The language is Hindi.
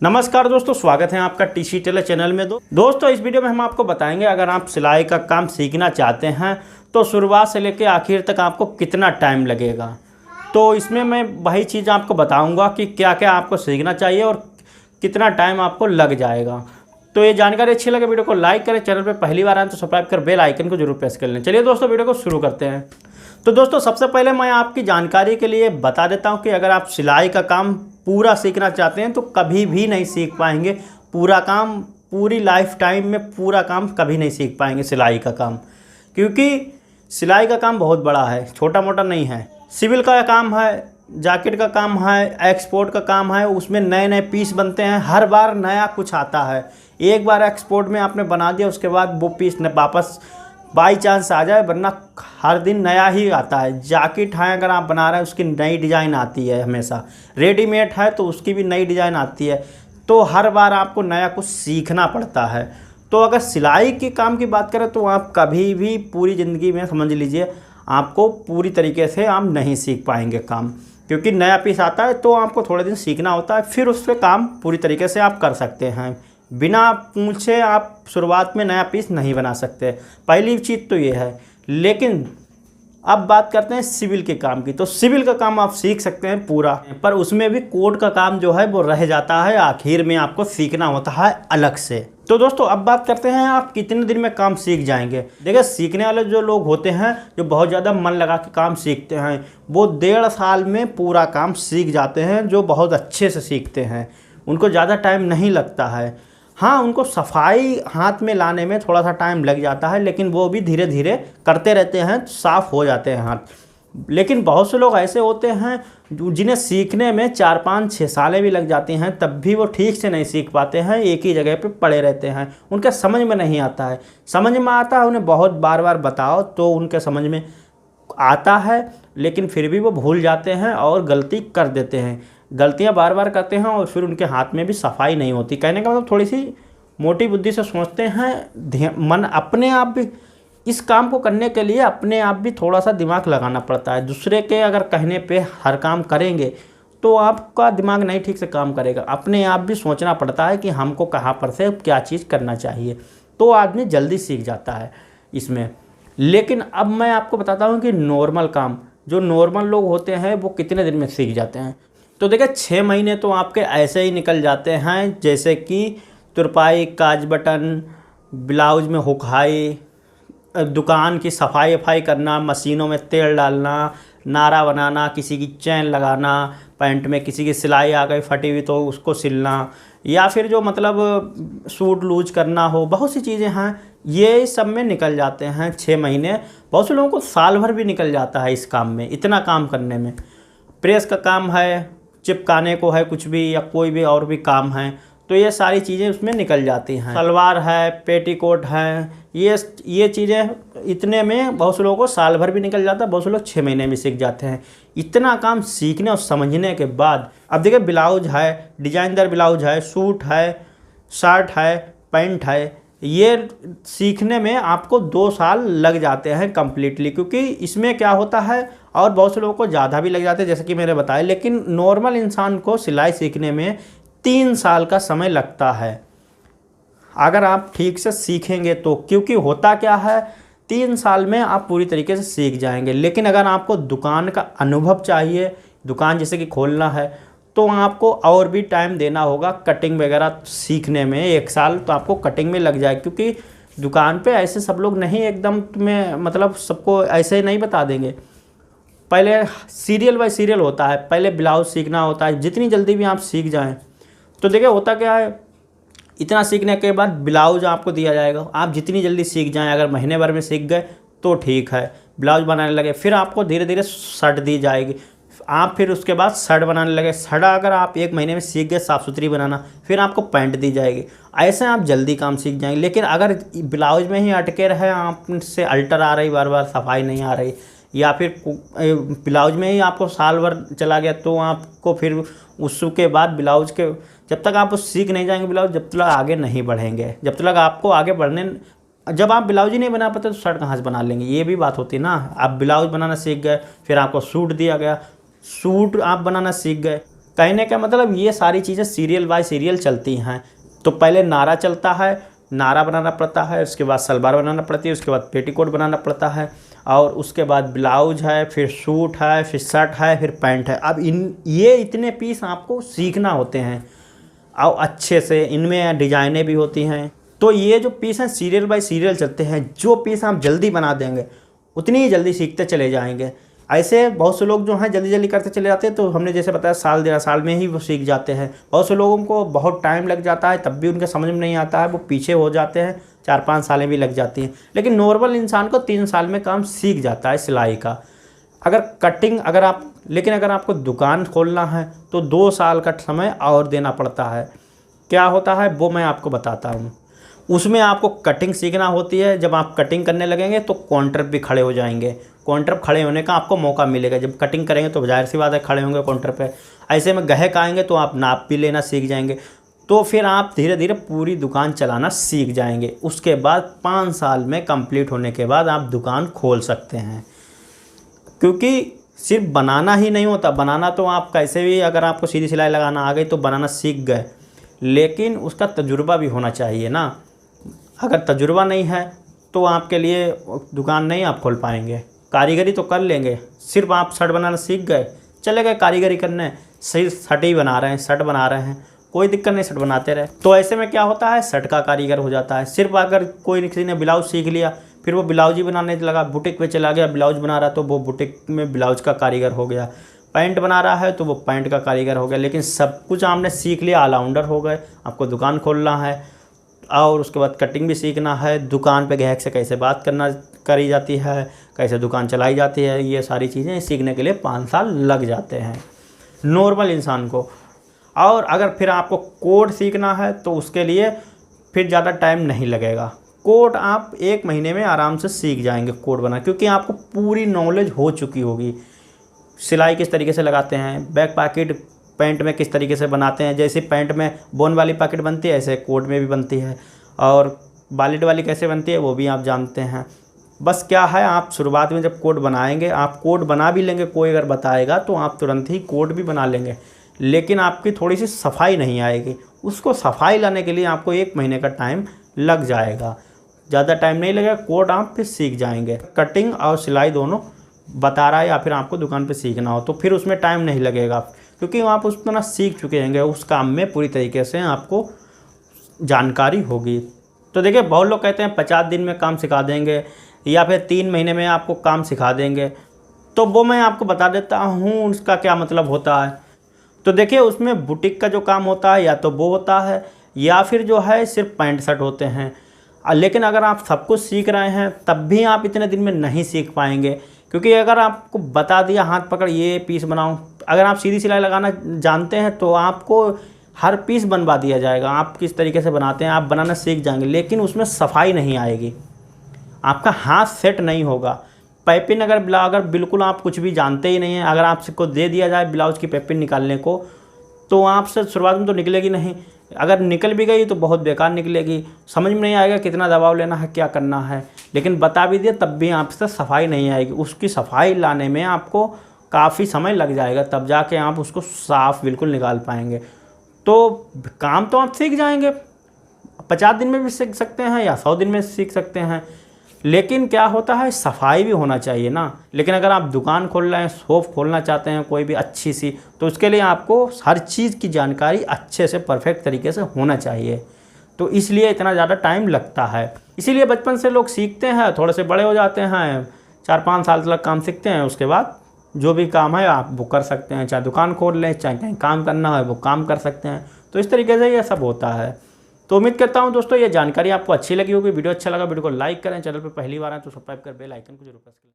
नमस्कार दोस्तों, स्वागत है आपका टीसी टेलर चैनल में। दोस्तों इस वीडियो में हम आपको बताएंगे अगर आप सिलाई का काम सीखना चाहते हैं तो शुरुआत से लेकर आखिर तक आपको कितना टाइम लगेगा। तो इसमें मैं वही चीज़ आपको बताऊंगा कि क्या क्या आपको सीखना चाहिए और कितना टाइम आपको लग जाएगा। तो ये जानकारी अच्छी लगे वीडियो को लाइक करें, चैनल पर पहली बार आए तो सब्सक्राइब कर बेल आइकन को जरूर प्रेस कर लें। चलिए दोस्तों वीडियो को शुरू करते हैं। तो दोस्तों सबसे पहले मैं आपकी जानकारी के लिए बता देता हूँ कि अगर आप सिलाई का काम पूरा सीखना चाहते हैं तो कभी भी नहीं सीख पाएंगे। पूरा काम पूरी लाइफ टाइम में पूरा काम कभी नहीं सीख पाएंगे सिलाई का काम, क्योंकि सिलाई का काम बहुत बड़ा है, छोटा मोटा नहीं है। सिविल का काम है, जैकेट का काम है, एक्सपोर्ट का काम है, उसमें नए नए पीस बनते हैं, हर बार नया कुछ आता है। एक बार एक्सपोर्ट में आपने बना दिया उसके बाद वो पीस वापस बाई चांस आ जाए, वरना हर दिन नया ही आता है। जैकेट है अगर आप बना रहे हैं उसकी नई डिज़ाइन आती है हमेशा, रेडीमेड है तो उसकी भी नई डिज़ाइन आती है। तो हर बार आपको नया कुछ सीखना पड़ता है। तो अगर सिलाई के काम की बात करें तो आप कभी भी पूरी ज़िंदगी में समझ लीजिए आपको पूरी तरीके से आप नहीं सीख पाएंगे काम, क्योंकि नया पीस आता है तो आपको थोड़े दिन सीखना होता है, फिर उस पर काम पूरी तरीके से आप कर सकते हैं। बिना पूछे आप शुरुआत में नया पीस नहीं बना सकते, पहली चीज़ तो ये है। लेकिन अब बात करते हैं सिविल के काम की। तो सिविल का काम आप सीख सकते हैं पूरा, पर उसमें भी कोड का काम जो है वो रह जाता है, आखिर में आपको सीखना होता है अलग से। तो दोस्तों अब बात करते हैं आप कितने दिन में काम सीख जाएंगे। देखिए सीखने वाले जो लोग होते हैं जो बहुत ज़्यादा मन लगा के काम सीखते हैं वो 1.5 साल में पूरा काम सीख जाते हैं, जो बहुत अच्छे से सीखते हैं। उनको ज़्यादा टाइम नहीं लगता है। हाँ, उनको सफाई हाथ में लाने में थोड़ा सा टाइम लग जाता है, लेकिन वो भी धीरे धीरे करते रहते हैं, साफ़ हो जाते हैं हाथ। लेकिन बहुत से लोग ऐसे होते हैं जिन्हें सीखने में 4, 5, 6 सालें भी लग जाती हैं, तब भी वो ठीक से नहीं सीख पाते हैं, एक ही जगह पे पड़े रहते हैं। उनके समझ में नहीं आता है। समझ में आता है उन्हें बहुत बार बार बताओ तो उनके समझ में आता है, लेकिन फिर भी वो भूल जाते हैं और गलती कर देते हैं। गलतियां बार बार करते हैं और फिर उनके हाथ में भी सफाई नहीं होती। कहने का मतलब थोड़ी सी मोटी बुद्धि से सोचते हैं। मन अपने आप भी इस काम को करने के लिए अपने आप भी थोड़ा सा दिमाग लगाना पड़ता है। दूसरे के अगर कहने पे हर काम करेंगे तो आपका दिमाग नहीं ठीक से काम करेगा। अपने आप भी सोचना पड़ता है कि हमको कहाँ पर से क्या चीज़ करना चाहिए, तो आदमी जल्दी सीख जाता है इसमें। लेकिन अब मैं आपको बताता हूँ कि नॉर्मल काम जो नॉर्मल लोग होते हैं वो कितने दिन में सीख जाते हैं। तो देखिए 6 महीने तो आपके ऐसे ही निकल जाते हैं, जैसे कि तुरपाई, काज बटन, ब्लाउज में हुकाई, दुकान की सफाई वफाई करना, मशीनों में तेल डालना, नारा बनाना, किसी की चैन लगाना, पैंट में किसी की सिलाई आ गई फटी हुई तो उसको सिलना, या फिर जो मतलब सूट लूज करना हो, बहुत सी चीज़ें हैं ये सब में निकल जाते हैं 6 महीने। बहुत से लोगों को साल भर भी निकल जाता है इस काम में, इतना काम करने में। प्रेस का काम है, चिपकाने को है कुछ भी, या कोई भी और भी काम है, तो ये सारी चीज़ें उसमें निकल जाती हैं। सलवार है, पेटीकोट है, ये चीज़ें इतने में बहुत से लोगों को साल भर भी निकल जाता है, बहुत से लोग 6 महीने में सीख जाते हैं। इतना काम सीखने और समझने के बाद अब देखिए ब्लाउज है, डिजाइनदार ब्लाउज है, सूट है, शर्ट है, पैंट है, ये सीखने में आपको 2 साल लग जाते हैं कम्प्लीटली, क्योंकि इसमें क्या होता है और बहुत से लोगों को ज़्यादा भी लग जाते हैं जैसे कि मैंने बताया। लेकिन नॉर्मल इंसान को सिलाई सीखने में 3 साल का समय लगता है अगर आप ठीक से सीखेंगे तो, क्योंकि होता क्या है 3 साल में आप पूरी तरीके से सीख जाएंगे। लेकिन अगर आपको दुकान का अनुभव चाहिए, दुकान जैसे कि खोलना है, तो आपको और भी टाइम देना होगा। कटिंग वगैरह सीखने में 1 साल तो आपको कटिंग में लग जाए, क्योंकि दुकान पे ऐसे सब लोग नहीं एकदम तुम्हें मतलब सबको ऐसे नहीं बता देंगे। पहले सीरियल बाय सीरियल होता है, पहले ब्लाउज सीखना होता है। जितनी जल्दी भी आप सीख जाएं तो देखिए होता क्या है, इतना सीखने के बाद ब्लाउज आपको दिया जाएगा। आप जितनी जल्दी सीख जाएं, अगर महीने भर में सीख गए तो ठीक है, ब्लाउज बनाने लगे, फिर आपको धीरे धीरे शर्ट दी जाएगी। आप फिर उसके बाद शर्ट बनाने लगे, शर्ट अगर आप 1 महीने में सीख गए साफ़ सुथरी बनाना, फिर आपको पैंट दी जाएगी। ऐसे आप जल्दी काम सीख जाएंगे। लेकिन अगर ब्लाउज में ही अटके रहे, आपसे अल्टर आ रही, बार बार सफाई नहीं आ रही, या फिर ब्लाउज में ही आपको साल भर चला गया, तो आपको फिर उसके बाद ब्लाउज के जब तक आप सीख नहीं जाएंगे ब्लाउज, जब तक आगे नहीं बढ़ेंगे। जब तक आपको आगे बढ़ने, जब आप ब्लाउज ही नहीं बना पाते तो शर्ट कहाँ से बना लेंगे, ये भी बात होती है ना। आप ब्लाउज बनाना सीख गए, फिर आपको सूट दिया गया, सूट आप बनाना सीख गए, कहने का मतलब ये सारी चीज़ें सीरियल बाय सीरियल चलती हैं। तो पहले नारा चलता है, नारा बनाना पड़ता है, उसके बाद सलवार बनाना पड़ती है, उसके बाद पेटीकोट बनाना पड़ता है, और उसके बाद ब्लाउज है, फिर सूट है, फिर शर्ट है, फिर पैंट है। अब ये इतने पीस आपको सीखना होते हैं और अच्छे से, इनमें डिजाइनें भी होती हैं। तो ये जो पीस हैं सीरियल बाय सीरियल चलते हैं। जो पीस आप जल्दी बना देंगे उतनी ही जल्दी सीखते चले जाएंगे। ऐसे बहुत से लोग जो हैं जल्दी जल्दी करते चले जाते हैं, तो हमने जैसे बताया साल 1.5 साल में ही वो सीख जाते हैं। बहुत से लोगों को बहुत टाइम लग जाता है, तब भी उनके समझ में नहीं आता है, वो पीछे हो जाते हैं, 4-5 सालें भी लग जाती हैं। लेकिन नॉर्मल इंसान को 3 साल में काम सीख जाता है सिलाई का। लेकिन अगर आपको दुकान खोलना है तो 2 साल का समय और देना पड़ता है। क्या होता है वो मैं आपको बताता हूँ। उसमें आपको कटिंग सीखना होती है। जब आप कटिंग करने लगेंगे तो काउंटर भी खड़े हो जाएंगे। काउंटर खड़े होने का आपको मौका मिलेगा। जब कटिंग करेंगे तो ज़ाहिर सी बात है खड़े होंगे काउंटर पे। ऐसे में ग्राहक आएंगे तो आप नाप भी लेना सीख जाएंगे। तो फिर आप धीरे धीरे पूरी दुकान चलाना सीख जाएंगे। उसके बाद 5 साल में कंप्लीट होने के बाद आप दुकान खोल सकते हैं। क्योंकि सिर्फ बनाना ही नहीं होता, बनाना तो आप कैसे भी, अगर आपको सीधी सिलाई लगाना आ गई तो बनाना सीख गए, लेकिन उसका तजुर्बा भी होना चाहिए ना। अगर तजुर्बा नहीं है तो आपके लिए दुकान नहीं आप खोल पाएंगे। कारीगरी तो कर लेंगे, सिर्फ आप शर्ट बनाना सीख गए, चले गए कारीगरी करने, सिर्फ शर्ट ही बना रहे हैं, शर्ट बना रहे हैं, कोई दिक्कत नहीं, शर्ट बनाते रहे। तो ऐसे में क्या होता है, शर्ट का कारीगर हो जाता है। सिर्फ अगर कोई किसी ने ब्लाउज सीख लिया, फिर वो ब्लाउज ही बनाने लगा, बुटीक पे चला गया, ब्लाउज बना रहा तो वो बुटीक में ब्लाउज का कारीगर हो गया। पैंट बना रहा है तो वो पैंट का कारीगर हो गया। लेकिन सब कुछ आपने सीख लिया, ऑलराउंडर हो गए। आपको दुकान खोलना है और उसके बाद कटिंग भी सीखना है, दुकान पे ग्राहक से कैसे बात करी जाती है, कैसे दुकान चलाई जाती है, ये सारी चीज़ें सीखने के लिए 5 साल लग जाते हैं नॉर्मल इंसान को। और अगर फिर आपको कोड सीखना है तो उसके लिए फिर ज़्यादा टाइम नहीं लगेगा। कोड आप 1 महीने में आराम से सीख जाएंगे कोड बना, क्योंकि आपको पूरी नॉलेज हो चुकी होगी। सिलाई किस तरीके से लगाते हैं, बैक पॉकेट पैंट में किस तरीके से बनाते हैं, जैसे पैंट में बोन वाली पॉकेट बनती है ऐसे कोट में भी बनती है, और बालिट वाली कैसे बनती है वो भी आप जानते हैं। बस क्या है, आप शुरुआत में जब कोट बनाएंगे, आप कोट बना भी लेंगे, कोई अगर बताएगा तो आप तुरंत ही कोट भी बना लेंगे, लेकिन आपकी थोड़ी सी सफाई नहीं आएगी। उसको सफाई लाने के लिए आपको 1 महीने का टाइम लग जाएगा, ज़्यादा टाइम नहीं लगेगा। कोट आप फिर सीख जाएंगे। कटिंग और सिलाई दोनों बता रहा है या फिर आपको दुकान पे सीखना हो तो फिर उसमें टाइम नहीं लगेगा, क्योंकि आप उस तरह सीख चुके होंगे, उस काम में पूरी तरीके से आपको जानकारी होगी। तो देखिए बहुत लोग कहते हैं 50 दिन में काम सिखा देंगे या फिर 3 महीने में आपको काम सिखा देंगे, तो वो मैं आपको बता देता हूँ उसका क्या मतलब होता है। तो देखिए उसमें बुटीक का जो काम होता है या तो वो होता है या फिर जो है सिर्फ पैंट शर्ट होते हैं। लेकिन अगर आप सब कुछ सीख रहे हैं तब भी आप इतने दिन में नहीं सीख पाएंगे, क्योंकि अगर आपको बता दिया हाथ पकड़ ये पीस बनाओ, अगर आप सीधी सिलाई लगाना जानते हैं तो आपको हर पीस बनवा दिया जाएगा। आप किस तरीके से बनाते हैं आप बनाना सीख जाएंगे, लेकिन उसमें सफाई नहीं आएगी, आपका हाथ सेट नहीं होगा। पाइपिंग अगर बिल्कुल आप कुछ भी जानते ही नहीं हैं, अगर आपको दे दिया जाए ब्लाउज की पाइपिंग निकालने को तो आपसे शुरुआत में तो निकलेगी नहीं, अगर निकल भी गई तो बहुत बेकार निकलेगी, समझ में नहीं आएगा कितना दबाव लेना है, क्या करना है। लेकिन बता भी दिया तब भी आपसे सफाई नहीं आएगी, उसकी सफाई लाने में आपको काफ़ी समय लग जाएगा, तब जाके आप उसको साफ़ बिल्कुल निकाल पाएंगे। तो काम तो आप सीख जाएंगे, 50 दिन में भी सीख सकते हैं या 100 दिन में सीख सकते हैं, लेकिन क्या होता है सफाई भी होना चाहिए ना। लेकिन अगर आप दुकान खोल रहे हैं, शॉप खोलना चाहते हैं कोई भी अच्छी सी, तो उसके लिए आपको हर चीज़ की जानकारी अच्छे से परफेक्ट तरीके से होना चाहिए, तो इसलिए इतना ज़्यादा टाइम लगता है। इसीलिए बचपन से लोग सीखते हैं, थोड़े से बड़े हो जाते हैं, 4-5 साल तक काम सीखते हैं, उसके बाद जो भी काम है आप वो कर सकते हैं, चाहे दुकान खोल लें, चाहे कहीं काम करना है वो काम कर सकते हैं। तो इस तरीके से ये सब होता है। तो उम्मीद करता हूं दोस्तों ये जानकारी आपको अच्छी लगी होगी। वीडियो अच्छा लगा वीडियो को लाइक करें, चैनल पर पहली बार आए तो सब्सक्राइब कर बेल आइकन को जरूर प्रेस करें।